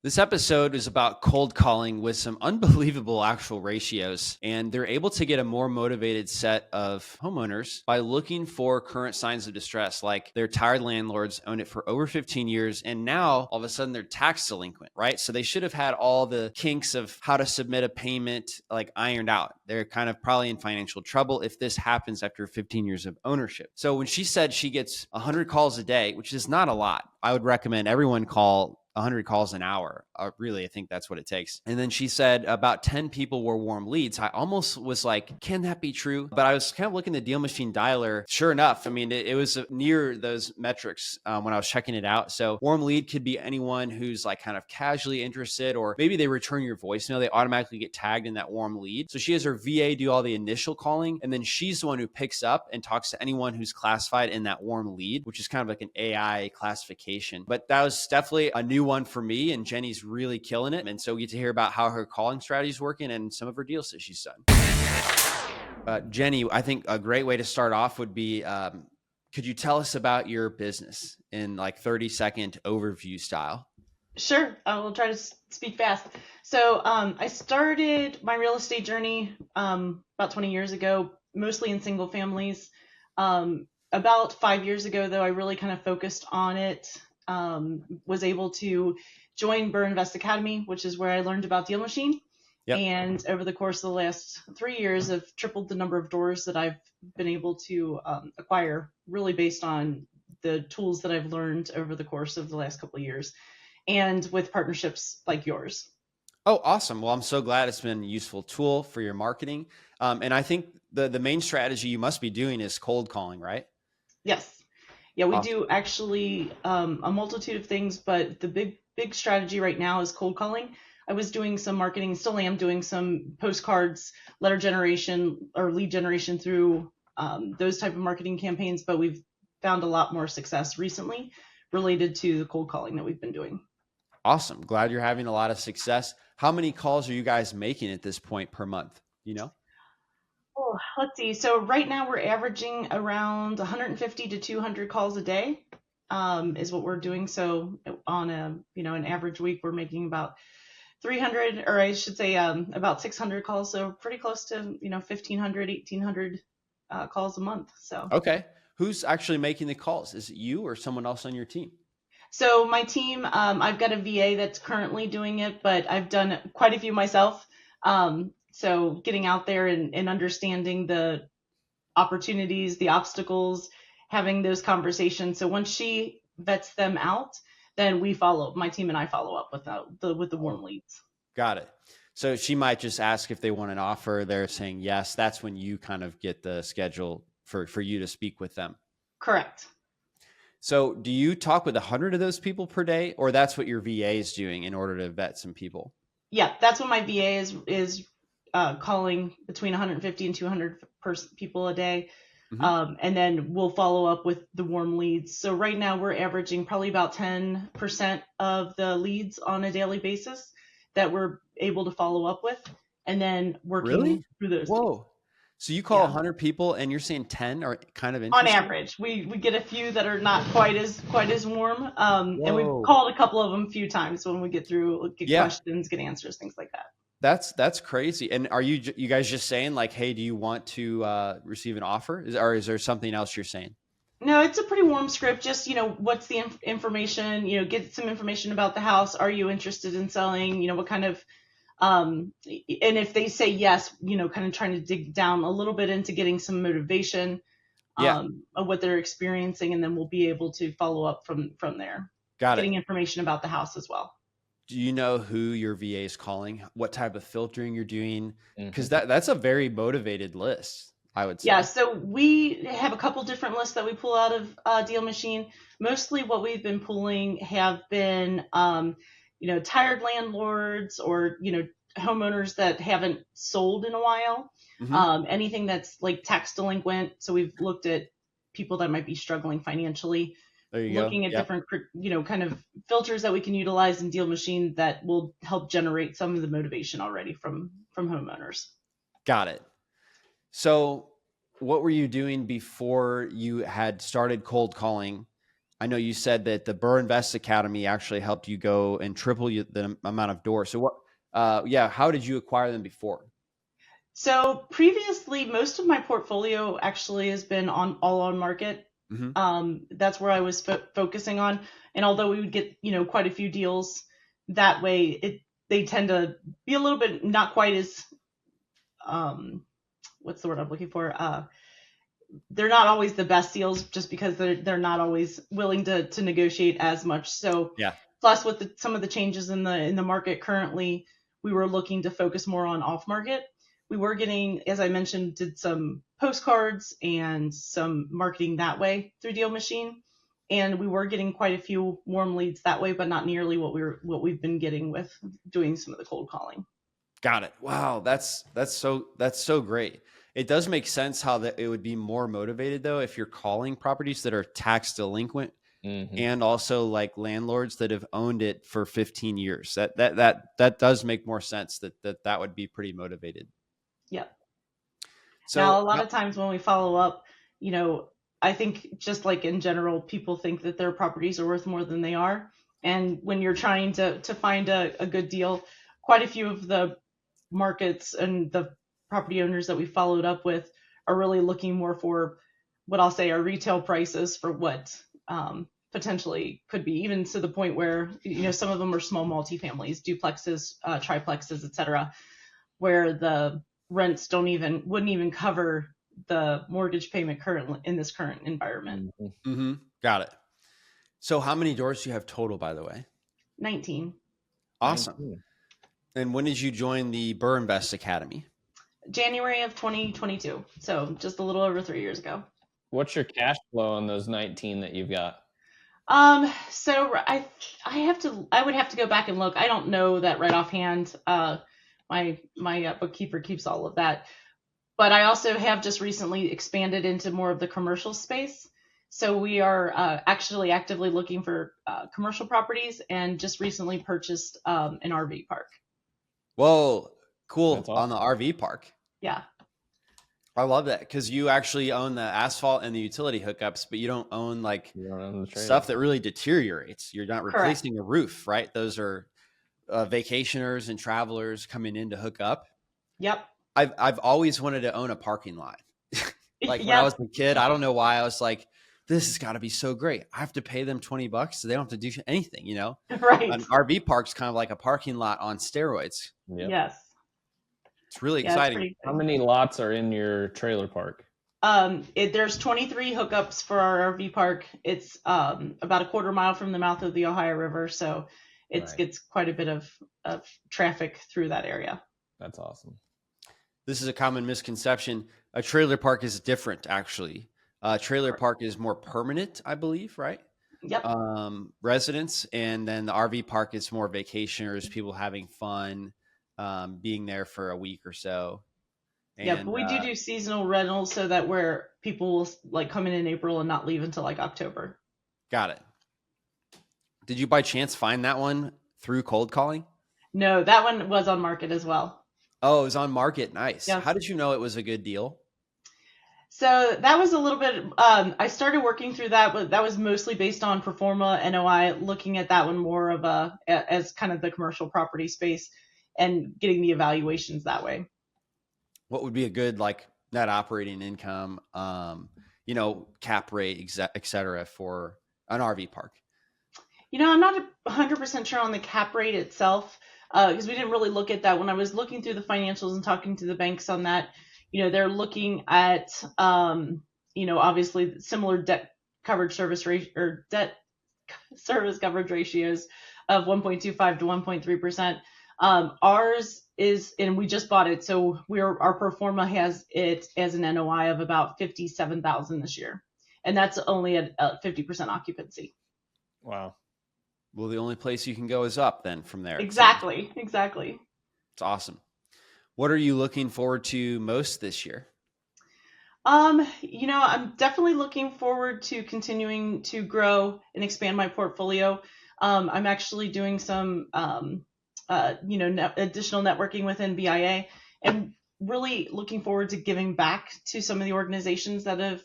This episode is about cold calling with some unbelievable actual ratios, and they're able to get a more motivated set of homeowners by looking for current signs of distress, like their tired landlords own it for over 15 years, and now all of a sudden they're tax delinquent, right? So they should have had all the kinks of how to submit a payment like ironed out. They're kind of probably in financial trouble if this happens after 15 years of ownership. So when she said she gets 100 calls a day, which is not a lot, I would recommend everyone call 100 calls an hour. Really, I think that's what it takes. And then she said about 10 people were warm leads. I almost was like, can that be true? But I was kind of looking at the DealMachine dialer. Sure enough, I mean, it was near those metrics when I was checking it out. So warm lead could be anyone who's like kind of casually interested, or maybe they return your voicemail. They automatically get tagged in that warm lead. So she has her VA do all the initial calling, and then she's the one who picks up and talks to anyone who's classified in that warm lead, which is kind of like an AI classification. But that was definitely a new one for me, and Jeni's really killing it. And so we get to hear about how her calling strategy is working and some of her deals that she's done. Jeni, I think a great way to start off would be, could you tell us about your business in like 30-second overview style? Sure, I will try to speak fast. So I started my real estate journey about 20 years ago, mostly in single families. About 5 years ago, though, I really kind of focused on it. Was able to join Burr Invest Academy, which is where I learned about DealMachine. Yep. And over the course of the last 3 years, I've tripled the number of doors that I've been able to acquire, really based on the tools that I've learned over the course of the last couple of years, and with partnerships like yours. Oh, awesome. Well, I'm so glad it's been a useful tool for your marketing. And I think the main strategy you must be doing is cold calling, right? Yes. Yeah, we Awesome. do actually a multitude of things, but the big strategy right now is cold calling. I was doing some marketing, still am doing some postcards, letter generation, or lead generation through those type of marketing campaigns, but we've found a lot more success recently related to the cold calling that we've been doing. Awesome. Glad you're having a lot of success. How many calls are you guys making at this point per month? You know? Oh, let's see. So right now we're averaging around 150 to 200 calls a day, is what we're doing. So on an average week, we're making about 300, or I should say, about 600 calls. So pretty close to, 1,500, 1,800 calls a month. So. Okay. Who's actually making the calls? Is it you or someone else on your team? So my team, I've got a VA that's currently doing it, but I've done quite a few myself. So getting out there and understanding the opportunities, the obstacles, having those conversations. So once she vets them out, then my team and I follow up with the warm leads. Got it. So she might just ask if they want an offer. They're saying yes. That's when you kind of get the schedule for you to speak with them. Correct. So do you talk with 100 of those people per day, or that's what your VA is doing in order to vet some people? Yeah, that's what my VA is calling between 150 and 200 people a day. Mm-hmm. And then we'll follow up with the warm leads. So right now we're averaging probably about 10% of the leads on a daily basis that we're able to follow up with, and then working Really? through those leads. Whoa. So you call Yeah. 100 people and you're saying 10 are kind of On interested? average, we get a few that are not quite as warm, and we've Whoa. called a couple of them a few times when we get Yeah, questions, get answers, things like that. that's crazy. And are you guys just saying like, hey, do you want to receive an offer? Or is there something else you're saying? No, it's a pretty warm script. Just, what's the information, get some information about the house. Are you interested in selling? What kind of, and if they say yes, kind of trying to dig down a little bit into getting some motivation Yeah, of what they're experiencing. And then we'll be able to follow up from there, got it. getting information about the house as well. Do you know who your VA is calling? What type of filtering you're doing? Because Mhm. that's a very motivated list, I would Yeah, say. so we have a couple different lists that we pull out of DealMachine. Mostly what we've been pulling have been, tired landlords, or, homeowners that haven't sold in a while. Hmm. Anything that's like tax delinquent. So we've looked at people that might be struggling financially, There you go. looking at Yep. different, kind of filters that we can utilize in DealMachine that will help generate some of the motivation already from homeowners. Got it. So what were you doing before you had started cold calling I know you said that the Burr Invest Academy actually helped you go and triple the amount of doors. So yeah, how did you acquire them before? So previously, most of my portfolio actually has been all on market. Hmm. That's where I was focusing on. And although we would get, quite a few deals that way, they tend to be a little bit not quite as, what's the word I'm looking for? They're not always the best deals just because they're not always willing to negotiate as much. So Yeah. plus with some of the changes in the market currently, we were looking to focus more on off market. We were getting, as I mentioned, did some postcards and some marketing that way through DealMachine, and we were getting quite a few warm leads that way, but not nearly what we've been getting with doing some of the cold calling. Got it. Wow, that's so great. It does make sense how that it would be more motivated though if you're calling properties that are tax delinquent Hmm. and also like landlords that have owned it for 15 years. That does make more sense that would be pretty motivated. Yep. Now, So, a lot of times when we follow up, you know, I think just like in general, people think that their properties are worth more than they are. And when you're trying to find a good deal, quite a few of the markets and the property owners that we followed up with are really looking more for what I'll say are retail prices for what potentially could be, even to the point where, some of them are small multifamilies, duplexes, triplexes, etc., where the rents wouldn't even cover the mortgage payment currently in this current environment. got it. So how many doors do you have total, by the way? 19. Awesome. And when did you join the Burr Invest Academy? January of 2022. So just a little over 3 years ago. What's your cash flow on those 19 that you've got? So I would have to go back and look. I don't know that right offhand. My bookkeeper keeps all of that. But I also have just recently expanded into more of the commercial space. So we are actually actively looking for commercial properties and just recently purchased an RV park. Whoa, cool. That's On the RV park. Yeah, I love that because you actually own the asphalt and the utility hookups, but you don't own like You don't own the trailer. stuff that really deteriorates. You're not correct. replacing a roof, right? Those are vacationers and travelers coming in to hook up. Yep. I've always wanted to own a parking lot. Like when I Yep. was a kid, I don't know why I was like, this has got to be so great. I have to pay them $20 so they don't have to do anything, Right. An RV park's kind of like a parking lot on steroids. Yep. Yes. It's really Yeah, it's exciting. pretty How good. many lots are in your trailer park? There's 23 hookups for our RV park. It's about a quarter mile from the mouth of the Ohio River, so it Right. gets quite a bit of traffic through that area. That's awesome. This is a common misconception. A trailer park is different, actually. Trailer park is more permanent, I believe, right? Yep. Residents, and then the RV park is more vacationers, people having fun, being there for a week or so. Yeah, And but we do seasonal rentals so that where people will like come in April and not leave until like October. got it. Did you by chance find that one through cold calling? No, that one was on market as well. Oh, it was on market. Nice. Yeah. How did you know it was a good deal? So that was a little bit. I started working through that, but that was mostly based on pro forma NOI, looking at that one more of as kind of the commercial property space and getting the evaluations that way. What would be a good like net operating income, cap rate, et cetera, for an RV park? I'm not 100% sure on the cap rate itself because we didn't really look at that. When I was looking through the financials and talking to the banks on that, they're looking at, obviously similar debt service coverage ratios of 1.25 to 1.3%. Ours is, and we just bought it, so our pro forma has it as an NOI of about 57,000 this year, and that's only at 50% occupancy. Wow. Well, the only place you can go is up then from there. Exactly. It's awesome. What are you looking forward to most this year? I'm definitely looking forward to continuing to grow and expand my portfolio. I'm actually doing some, additional networking within BIA and really looking forward to giving back to some of the organizations that have,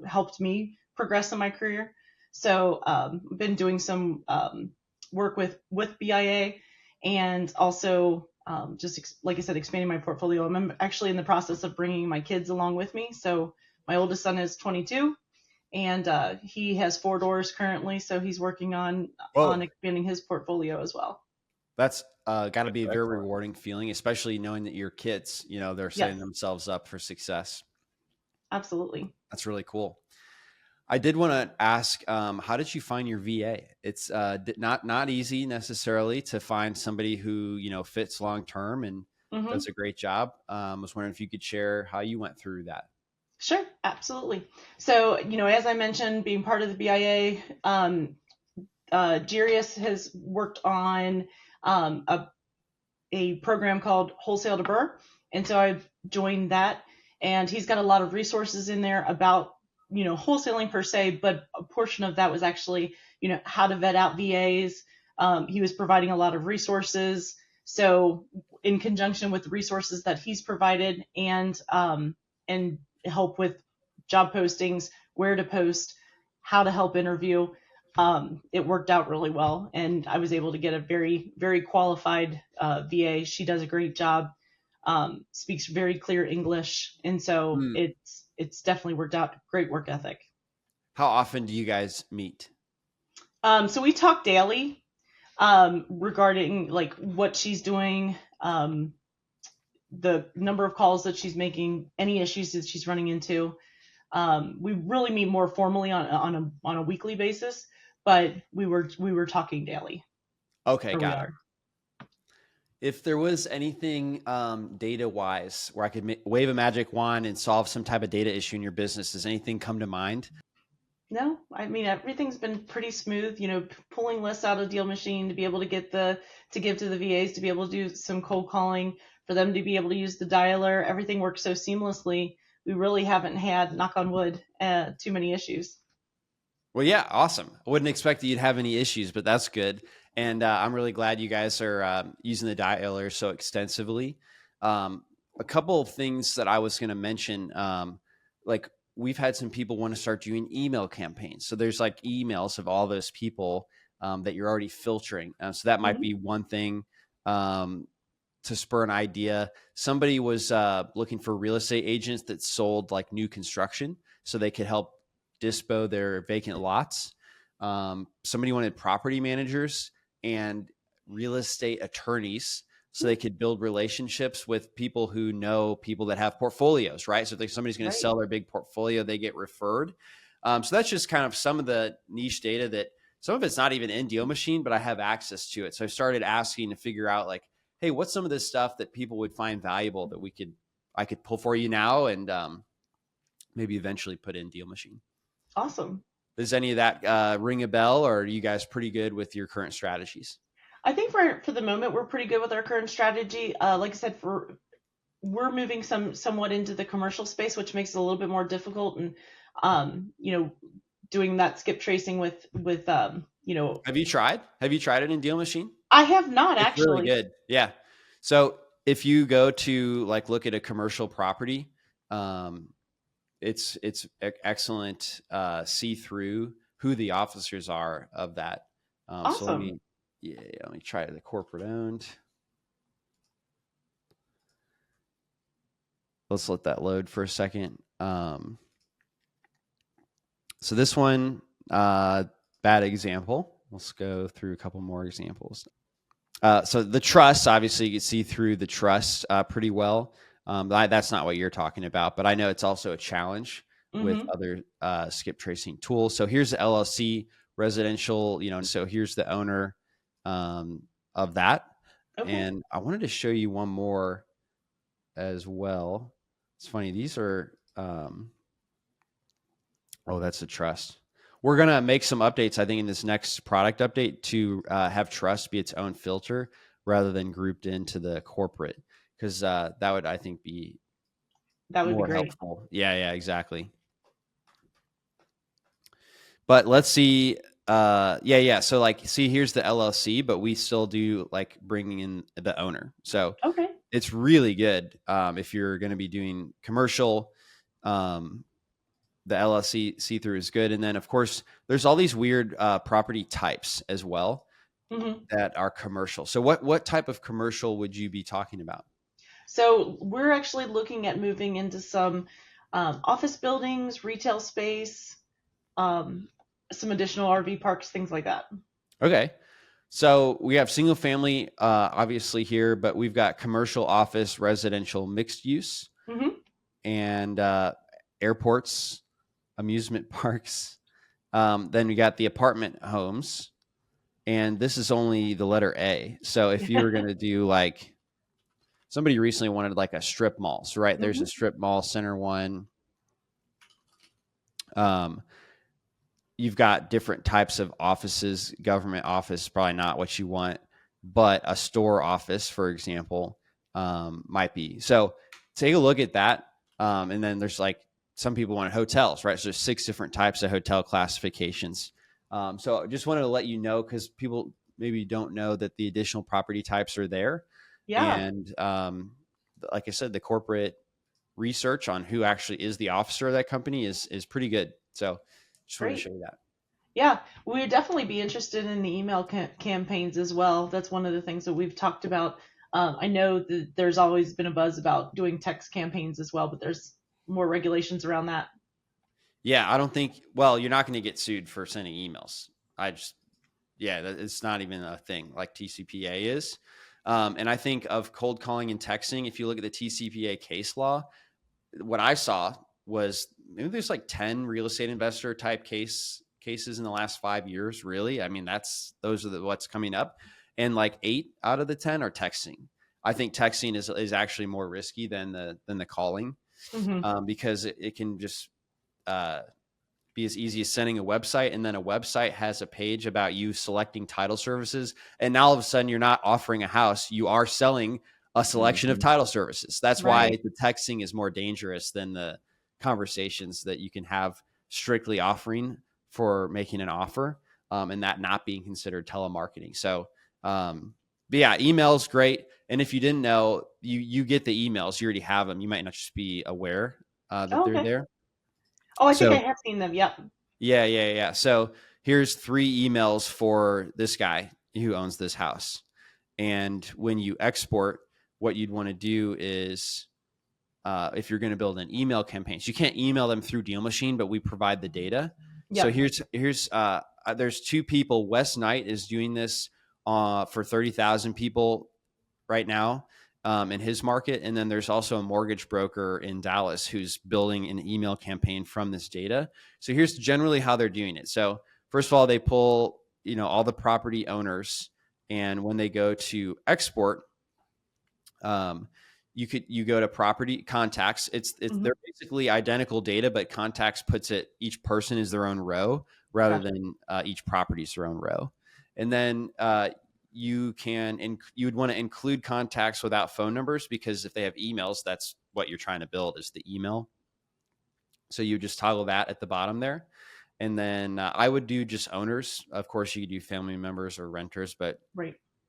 helped me progress in my career. So been doing some work with BIA, and also like I said, expanding my portfolio. I'm actually in the process of bringing my kids along with me. So my oldest son is 22, and he has 4 doors currently. So he's working on Whoa. expanding his portfolio as well. That's got to be a very Excellent. rewarding feeling, especially knowing that your kids, they're setting Yes, themselves up for success. absolutely. That's really cool. I did want to ask, how did you find your VA? It's not easy necessarily to find somebody who fits long term and Hmm. does a great job. I was wondering if you could share how you went through that. Sure, absolutely. So, as I mentioned, being part of the BIA, Jirius has worked on a program called Wholesale to Burr, and so I've joined that. And he's got a lot of resources in there about wholesaling per se, but a portion of that was actually how to vet out VAs. He was providing a lot of resources. So in conjunction with the resources that he's provided, and help with job postings, where to post, how to help interview, it worked out really well, and I was able to get a very, very qualified VA. She does a great job, speaks very clear English, and so Hmm. it's definitely worked out. Great work ethic. How often do you guys meet? So we talk daily, regarding like what she's doing, the number of calls that she's making, any issues that she's running into. We really meet more formally on a weekly basis, but we were talking daily, Okay, or we got it. are. If there was anything data wise where I could wave a magic wand and solve some type of data issue in your business, does anything come to mind? No, I mean everything's been pretty smooth. Pulling lists out of DealMachine to be able to give to the VAs, to be able to do some cold calling, for them to be able to use the dialer. Everything works so seamlessly. We really haven't had, knock on wood, too many issues. Well, yeah, awesome. I wouldn't expect that you'd have any issues, but that's good. And I'm really glad you guys are using the dialer so extensively. A couple of things that I was going to mention, like we've had some people want to start doing email campaigns. So there's like emails of all those people that you're already filtering. So that might Hmm. be one thing to spur an idea. Somebody was looking for real estate agents that sold like new construction so they could help dispo their vacant lots. Somebody wanted property managers and real estate attorneys so they could build relationships with people who know people that have portfolios, right? So if somebody's going to Right. sell their big portfolio, they get referred. So that's just kind of some of the niche data that some of it's not even in DealMachine, but I have access to it. So I started asking to figure out like, hey, what's some of this stuff that people would find valuable that I could pull for you now and maybe eventually put in DealMachine. Awesome. Does any of that ring a bell, or are you guys pretty good with your current strategies? I think for the moment we're pretty good with our current strategy. Like I said, we're moving somewhat into the commercial space, which makes it a little bit more difficult, and um, you know, doing that skip tracing with. Have you tried? Have you tried it in DealMachine? I have not It's really actually. good. Yeah. So if you go to like look at a commercial property, um, it's excellent. See through who the officers are of that. So Awesome. let me try the corporate owned. Let's let that load for a second. So this one, bad example. Let's go through a couple more examples. So the trust, obviously, you can see through the trust pretty well. That's not what you're talking about, but I know it's also a challenge with Hmm. other skip tracing tools. So here's the LLC residential, so here's the owner of that. Okay. And I wanted to show you one more as well. It's funny. These are, oh, that's a trust. We're going to make some updates, I think, in this next product update to have trust be its own filter rather than grouped into the corporate, because that would, I think, be That would be more great. helpful. Yeah, exactly. But let's see. Yeah. So like, see, here's the LLC, but we still do like bringing in the owner. So Okay. it's really good if you're going to be doing commercial. the LLC see-through is good. And then of course there's all these weird property types as well that are commercial. So what type of commercial would you be talking about? So we're actually looking at moving into some office buildings, retail space, some additional RV parks, things like that. Okay. So we have single family, obviously here, but we've got commercial, office, residential, mixed use, and airports, amusement parks. Then we got the apartment homes, and this is only the letter A. So if you were going to do like, somebody recently wanted like a strip mall. So right, there's a strip mall, Center One. You've got different types of offices. Government office is probably not what you want, but a store office, for example, might be. So take a look at that. And then there's like, some people want hotels, right? So there's 6 different types of hotel classifications. So I just wanted to let you know, because people maybe don't know that the additional property types are there. Yeah. And like I said, the corporate research on who actually is the officer of that company is pretty good. So just wanted to show you that. Yeah, we would definitely be interested in the email campaigns as well. That's one of the things that we've talked about. I know that there's always been a buzz about doing text campaigns as well, but there's more regulations around that. Yeah, I don't think, well, you're not going to get sued for sending emails. It's not even a thing like TCPA is. And I think of cold calling and texting, if you look at the TCPA case law, what I saw was maybe there's like 10 real estate investor type cases in the last 5 years. Really. I mean, those are what's coming up, and like 8 out of the 10 are texting. I think texting is actually more risky than the calling, because it can just be as easy as sending a website, and then a website has a page about you selecting title services. And now all of a sudden you're not offering a house, you are selling a selection of title services. That's why the texting is more dangerous than the conversations that you can have strictly offering for making an offer, and that not being considered telemarketing. So, but yeah, email's great. And if you didn't know, you get the emails, you already have them. You might not just be aware that they're there. Oh, I think I have seen them. Yep. Yeah. So here's 3 emails for this guy who owns this house. And when you export, what you'd want to do is, if you're going to build an email campaign, so you can't email them through DealMachine, but we provide the data. Yep. So there's 2 people. Wes Knight is doing this for 30,000 people right now in his market. And then there's also a mortgage broker in Dallas who's building an email campaign from this data. So here's generally how they're doing it. So first of all, they pull, all the property owners, and when they go to export, you go to property contacts. They're basically identical data, but contacts puts it, each person is their own row rather than each property is their own row. And then you would want to include contacts without phone numbers, because if they have emails, that's what you're trying to build, is the email. So you just toggle that at the bottom there. And then I would do just owners. Of course, you could do family members or renters, but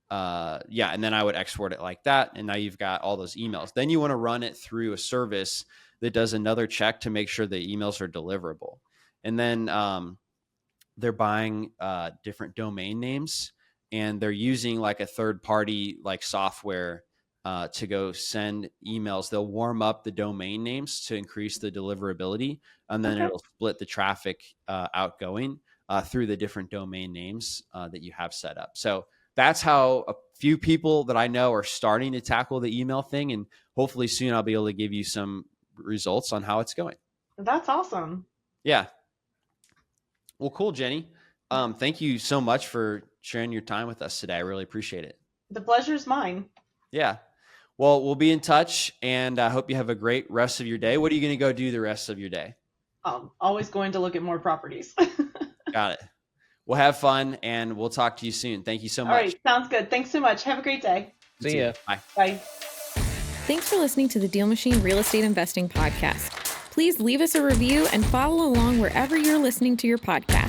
and then I would export it like that. And now you've got all those emails. Then you want to run it through a service that does another check to make sure the emails are deliverable. And then they're buying different domain names, and they're using like a third party like software to go send emails. They'll warm up the domain names to increase the deliverability, and then it'll split the traffic outgoing through the different domain names that you have set up. So that's how a few people that I know are starting to tackle the email thing. And hopefully soon I'll be able to give you some results on how it's going. That's awesome. Yeah. Well, cool, Jeni. Thank you so much for sharing your time with us today. I really appreciate it. The pleasure's mine. Yeah. Well, we'll be in touch, and I hope you have a great rest of your day. What are you going to go do the rest of your day? Always going to look at more properties. Got it. We'll have fun, and we'll talk to you soon. Thank you so much. All right. Sounds good. Thanks so much. Have a great day. See ya. Bye. Bye. Thanks for listening to the DealMachine Real Estate Investing Podcast. Please leave us a review and follow along wherever you're listening to your podcast.